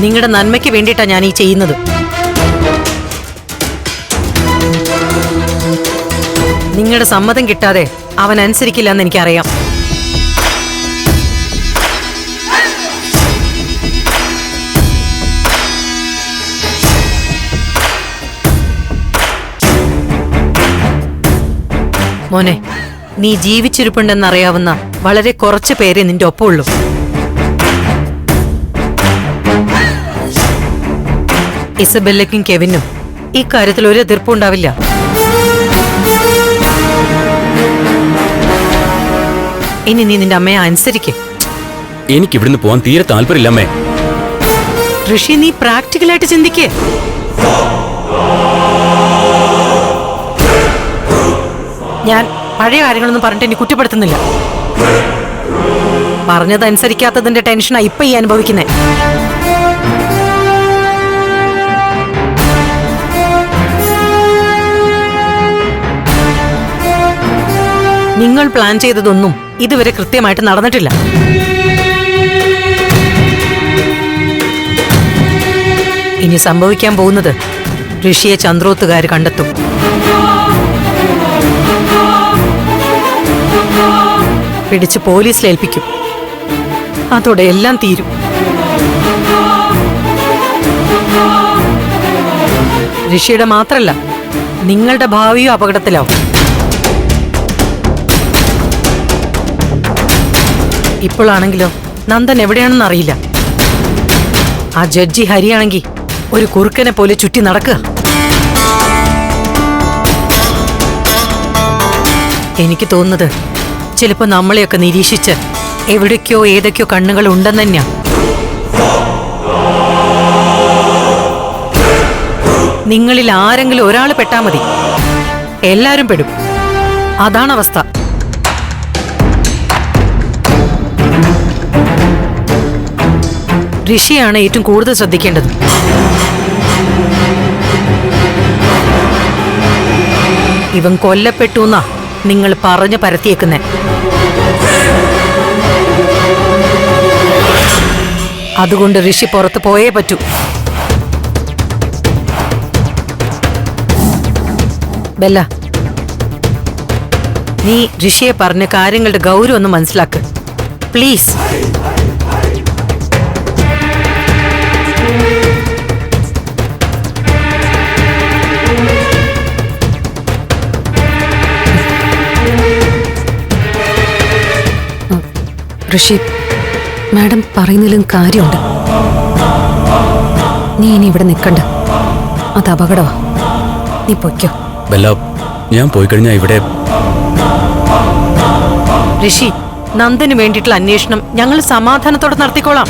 നിങ്ങളുടെ നന്മയ്ക്ക് വേണ്ടിയിട്ടാ ഞാൻ ഈ ചെയ്യുന്നത്. നിങ്ങളുടെ സമ്മതം കിട്ടാതെ അവൻ അനുസരിക്കില്ല എന്ന് എനിക്കറിയാം. മോനെ, നീ ജീവിച്ചിരിപ്പുണ്ടെന്നറിയാവുന്ന വളരെ കുറച്ച് പേരെ നിന്റെ ഒപ്പമുള്ളൂ. ഇസബെല്ലയ്ക്കും കെവിനും ഈ കാര്യത്തിൽ ഒരു എതിർപ്പുണ്ടാവില്ല. ഇനി നീ നിന്റെ അമ്മയെ അനുസരിക്കേ. എനിക്ക് ഇവിടുന്ന് പോവാൻ തീരെ താല്പര്യമില്ല അമ്മേ. ഋഷി, നീ പ്രാക്ടിക്കലായിട്ട് ചിന്തിക്കേ. ഞാൻ പഴയ കാര്യങ്ങളൊന്നും പറഞ്ഞിട്ട് എന്നെ കുറ്റപ്പെടുത്തുന്നില്ല. പറഞ്ഞതനുസരിക്കാത്തതിന്റെ ടെൻഷനാ ഇപ്പൊ ഈ അനുഭവിക്കുന്നേ. നിങ്ങൾ പ്ലാൻ ചെയ്തതൊന്നും ഇതുവരെ കൃത്യമായിട്ട് നടന്നിട്ടില്ല. ഇനി സംഭവിക്കാൻ പോകുന്നത് ഋഷിയെ ചന്ദ്രോത്തുകാർ കണ്ടെത്തും. പിടിച്ച് പോലീസിലേൽപ്പിക്കും. അതോടെ എല്ലാം തീരും. ഋഷിയുടെ മാത്രല്ല, നിങ്ങളുടെ ഭാവിയും അപകടത്തിലാവും. ഇപ്പോഴാണെങ്കിലോ നന്ദൻ എവിടെയാണെന്ന് അറിയില്ല. ആ ജഡ്ജി ഹരിയാണെങ്കിൽ ഒരു കുറുക്കനെ പോലെ ചുറ്റി നടക്കുക. എനിക്ക് തോന്നുന്നത് ചിലപ്പോ നമ്മളെയൊക്കെ നിരീക്ഷിച്ച് എവിടേക്കോ ഏതൊക്കെയോ കണ്ണുകൾ ഉണ്ടെന്ന് തന്നെയാ. നിങ്ങളിൽ ആരെങ്കിലും ഒരാൾ പെട്ടാ മതി, എല്ലാരും പെടും. അതാണ് അവസ്ഥ. ഋഷിയാണ് ഏറ്റവും കൂടുതൽ ശ്രദ്ധിക്കേണ്ടത്. ഇവൻ കൊല്ലപ്പെട്ടു എന്നാ നിങ്ങൾ പറഞ്ഞു പരത്തിയേക്കുന്നേ. അതുകൊണ്ട് ഋഷി പുറത്ത് പോയേ പറ്റൂ. ബെല്ല, നീ ഋഷിയെ പറഞ്ഞ കാര്യങ്ങളുടെ ഗൗരവം ഒന്ന് മനസ്സിലാക്ക് പ്ലീസ്. ഋഷി, മാഡം പറയുന്നതിലും കാര്യമുണ്ട്. നീ ഇനി ഇവിടെ നിൽക്കണ്ട, അത് അപകടമാ. നീ പൊയ്ക്കോ. ബെല്ല, ഞാൻ പോയി കഴിഞ്ഞാ ഇവിടെ. ഋഷി, നന്ദന് വേണ്ടിയിട്ടുള്ള അന്വേഷണം ഞങ്ങൾ സമാധാനത്തോടെ നടത്തിക്കോളാം.